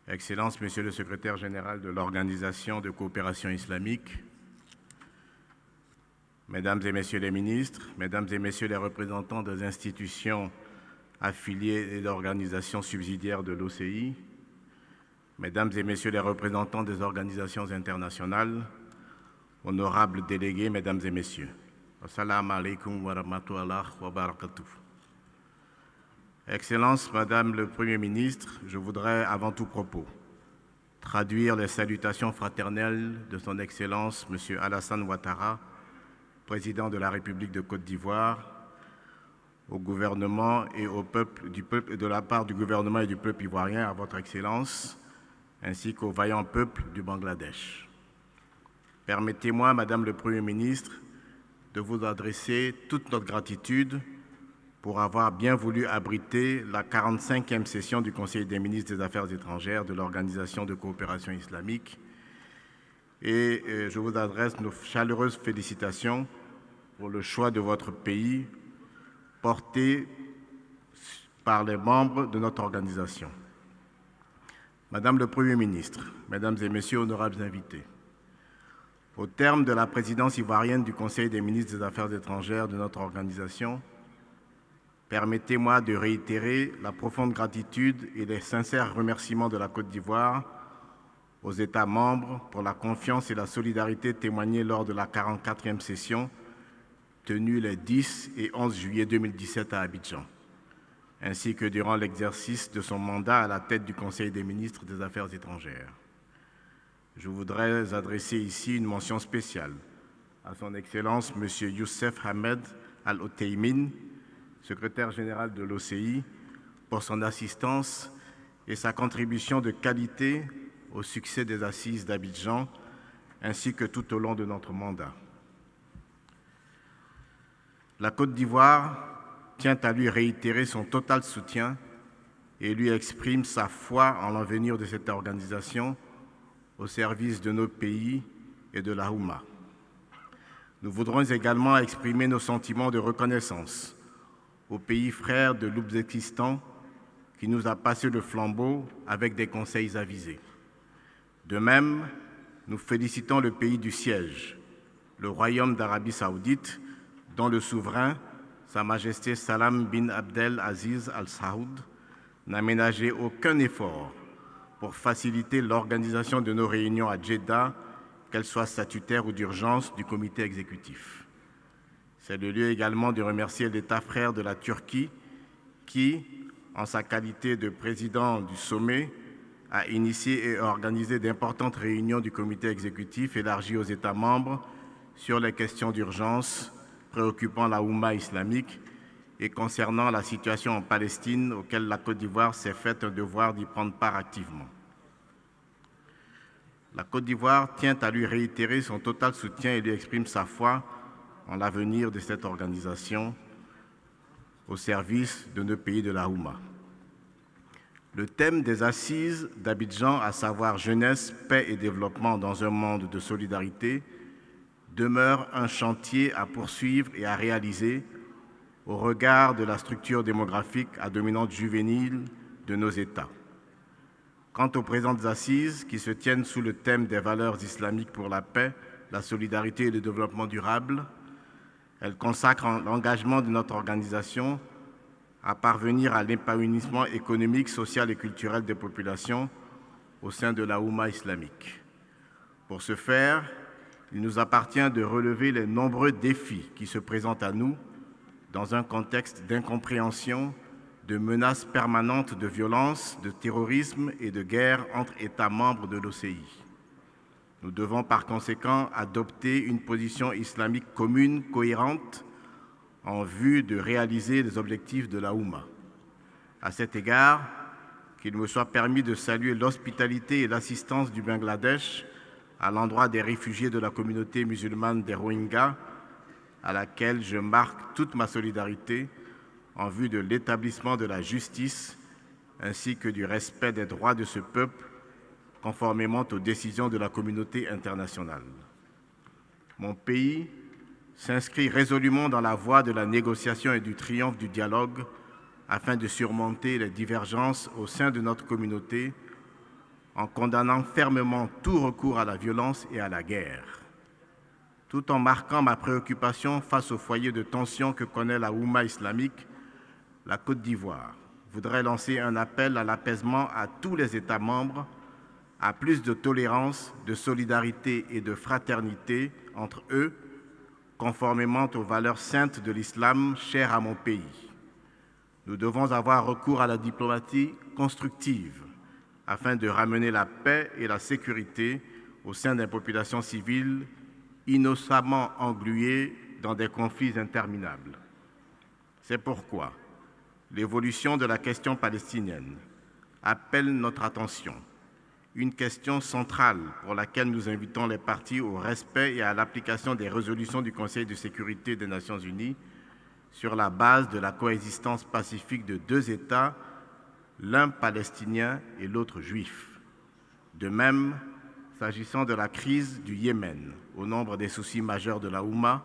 Excellences, Monsieur le Secrétaire général de l'Organisation de coopération islamique, Mesdames et Messieurs les ministres, Mesdames et Messieurs les représentants des institutions affiliées et d'organisations subsidiaires de l'OCI, Mesdames et Messieurs les représentants des organisations internationales, honorables délégués, Mesdames et Messieurs. Assalamu alaikum wa rahmatullahi wa barakatuh. Excellence, Madame le Premier ministre, je voudrais avant tout propos traduire les salutations fraternelles de Son Excellence M. Alassane Ouattara, Président de la République de Côte d'Ivoire, au gouvernement et au peuple, de la part du gouvernement et du peuple ivoirien, à Votre Excellence, ainsi qu'au vaillant peuple du Bangladesh. Permettez-moi, Madame le Premier ministre, de vous adresser toute notre gratitude pour avoir bien voulu abriter la 45e session du Conseil des ministres des Affaires étrangères de l'Organisation de coopération islamique. Et je vous adresse nos chaleureuses félicitations pour le choix de votre pays porté par les membres de notre organisation. Madame le Premier ministre, Mesdames et Messieurs, honorables invités, au terme de la présidence ivoirienne du Conseil des ministres des Affaires étrangères de notre organisation, permettez-moi de réitérer la profonde gratitude et les sincères remerciements de la Côte d'Ivoire aux États membres pour la confiance et la solidarité témoignée lors de la 44e session tenue les 10 et 11 juillet 2017 à Abidjan, ainsi que durant l'exercice de son mandat à la tête du Conseil des ministres des Affaires étrangères. Je voudrais adresser ici une mention spéciale à Son Excellence M. Youssef Ahmed Al-Oteimin, secrétaire général de l'OCI, pour son assistance et sa contribution de qualité au succès des assises d'Abidjan, ainsi que tout au long de notre mandat. La Côte d'Ivoire tient à lui réitérer son total soutien et lui exprime sa foi en l'avenir de cette organisation au service de nos pays et de la Oumma. Nous voudrons également exprimer nos sentiments de reconnaissance au pays frère de l'Ouzbékistan qui nous a passé le flambeau avec des conseils avisés. De même, nous félicitons le pays du siège, le Royaume d'Arabie saoudite, dont le souverain, Sa Majesté Salam bin Abdel Aziz Al Saoud, n'a ménagé aucun effort pour faciliter l'organisation de nos réunions à Djeddah, qu'elles soient statutaires ou d'urgence du comité exécutif. C'est le lieu également de remercier l'État frère de la Turquie qui, en sa qualité de président du sommet, a initié et organisé d'importantes réunions du comité exécutif élargi aux États membres sur les questions d'urgence préoccupant la Oumma islamique et concernant la situation en Palestine, auquel la Côte d'Ivoire s'est fait un devoir d'y prendre part activement. La Côte d'Ivoire tient à lui réitérer son total soutien et lui exprime sa foi en l'avenir de cette organisation au service de nos pays de la Oumma. Le thème des assises d'Abidjan, à savoir jeunesse, paix et développement dans un monde de solidarité, demeure un chantier à poursuivre et à réaliser au regard de la structure démographique à dominante juvénile de nos États. Quant aux présentes assises, qui se tiennent sous le thème des valeurs islamiques pour la paix, la solidarité et le développement durable, elles consacrent l'engagement de notre organisation à parvenir à l'épanouissement économique, social et culturel des populations au sein de la Oumma islamique. Pour ce faire, il nous appartient de relever les nombreux défis qui se présentent à nous dans un contexte d'incompréhension, de menaces permanentes de violence, de terrorisme et de guerre entre États membres de l'OCI. Nous devons par conséquent adopter une position islamique commune, cohérente, en vue de réaliser les objectifs de la Oumma. À cet égard, qu'il me soit permis de saluer l'hospitalité et l'assistance du Bangladesh à l'endroit des réfugiés de la communauté musulmane des Rohingyas, à laquelle je marque toute ma solidarité en vue de l'établissement de la justice ainsi que du respect des droits de ce peuple, conformément aux décisions de la communauté internationale. Mon pays s'inscrit résolument dans la voie de la négociation et du triomphe du dialogue afin de surmonter les divergences au sein de notre communauté en condamnant fermement tout recours à la violence et à la guerre. Tout en marquant ma préoccupation face au foyer de tension que connaît la Oumma islamique, la Côte d'Ivoire voudrait lancer un appel à l'apaisement à tous les États membres, à plus de tolérance, de solidarité et de fraternité entre eux, conformément aux valeurs saintes de l'islam chères à mon pays. Nous devons avoir recours à la diplomatie constructive afin de ramener la paix et la sécurité au sein des populations civiles innocemment engluées dans des conflits interminables. C'est pourquoi l'évolution de la question palestinienne appelle notre attention, une question centrale pour laquelle nous invitons les parties au respect et à l'application des résolutions du Conseil de sécurité des Nations unies sur la base de la coexistence pacifique de deux États, l'un palestinien et l'autre juif. De même, s'agissant de la crise du Yémen, au nombre des soucis majeurs de la Oumma,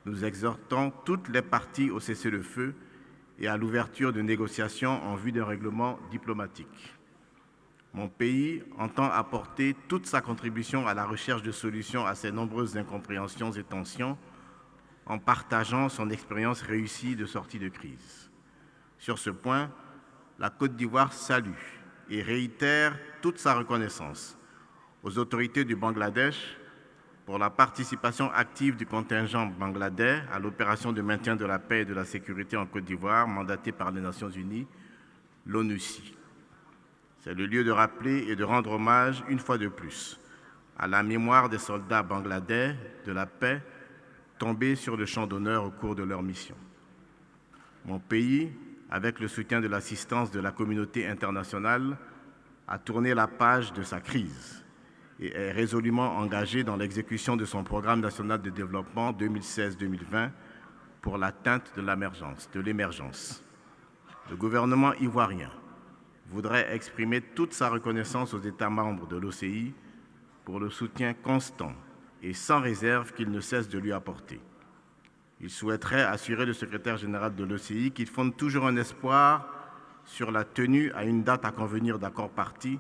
nous exhortons toutes les parties au cessez-le-feu et à l'ouverture de négociations en vue d'un règlement diplomatique. Mon pays entend apporter toute sa contribution à la recherche de solutions à ces nombreuses incompréhensions et tensions en partageant son expérience réussie de sortie de crise. Sur ce point, la Côte d'Ivoire salue et réitère toute sa reconnaissance aux autorités du Bangladesh pour la participation active du contingent bangladais à l'opération de maintien de la paix et de la sécurité en Côte d'Ivoire mandatée par les Nations unies, l'ONUCI. C'est le lieu de rappeler et de rendre hommage, une fois de plus, à la mémoire des soldats bangladais de la paix tombés sur le champ d'honneur au cours de leur mission. Mon pays, avec le soutien de l'assistance de la communauté internationale, a tourné la page de sa crise et est résolument engagé dans l'exécution de son programme national de développement 2016-2020 pour l'atteinte de l'émergence. Le gouvernement ivoirien voudrait exprimer toute sa reconnaissance aux États membres de l'OCI pour le soutien constant et sans réserve qu'ils ne cessent de lui apporter. Il souhaiterait assurer le secrétaire général de l'OCI qu'il fonde toujours un espoir sur la tenue à une date à convenir d'accord parties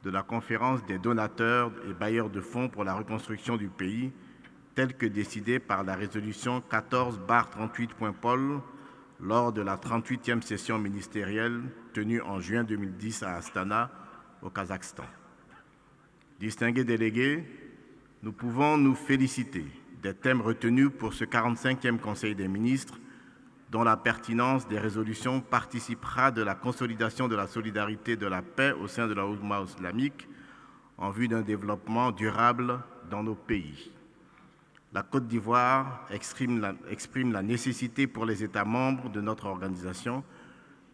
de la conférence des donateurs et bailleurs de fonds pour la reconstruction du pays, telle que décidée par la résolution 14/38.Paul lors de la 38e session ministérielle tenue en juin 2010 à Astana, au Kazakhstan. Distingués délégués, nous pouvons nous féliciter des thèmes retenus pour ce 45e Conseil des ministres, dont la pertinence des résolutions participera de la consolidation de la solidarité et de la paix au sein de la Oumma islamique en vue d'un développement durable dans nos pays. La Côte d'Ivoire exprime la nécessité pour les États membres de notre organisation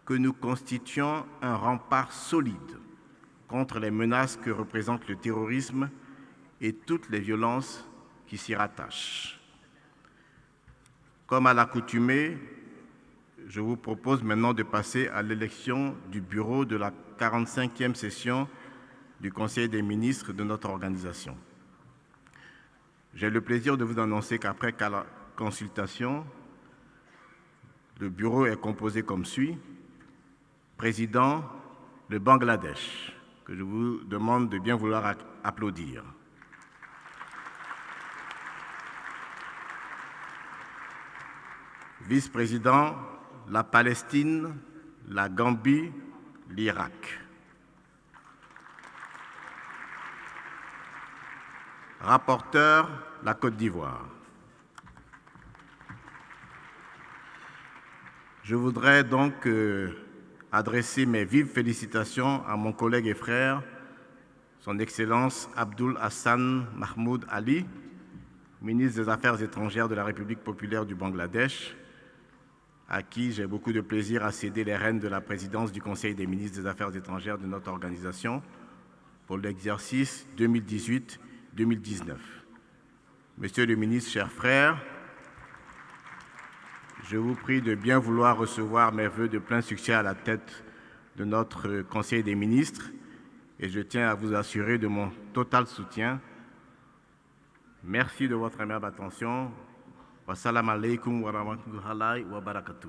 que nous constituions un rempart solide contre les menaces que représente le terrorisme et toutes les violences qui s'y rattachent. Comme à l'accoutumée, je vous propose maintenant de passer à l'élection du bureau de la 45e session du Conseil des ministres de notre organisation. J'ai le plaisir de vous annoncer qu'après consultation, le bureau est composé comme suit. Président, le Bangladesh, que je vous demande de bien vouloir applaudir. Vice-président, la Palestine, la Gambie, l'Irak. Rapporteur, la Côte d'Ivoire. Je voudrais donc adresser mes vives félicitations à mon collègue et frère, son Excellence Abdul Hassan Mahmoud Ali, ministre des Affaires étrangères de la République populaire du Bangladesh, à qui j'ai beaucoup de plaisir à céder les rênes de la présidence du Conseil des ministres des Affaires étrangères de notre organisation pour l'exercice 2018-2019. Monsieur le ministre, chers frères, je vous prie de bien vouloir recevoir mes vœux de plein succès à la tête de notre Conseil des ministres et je tiens à vous assurer de mon total soutien. Merci de votre aimable attention. Wassalamu alaikum wa rahmatullahi wa barakatuh.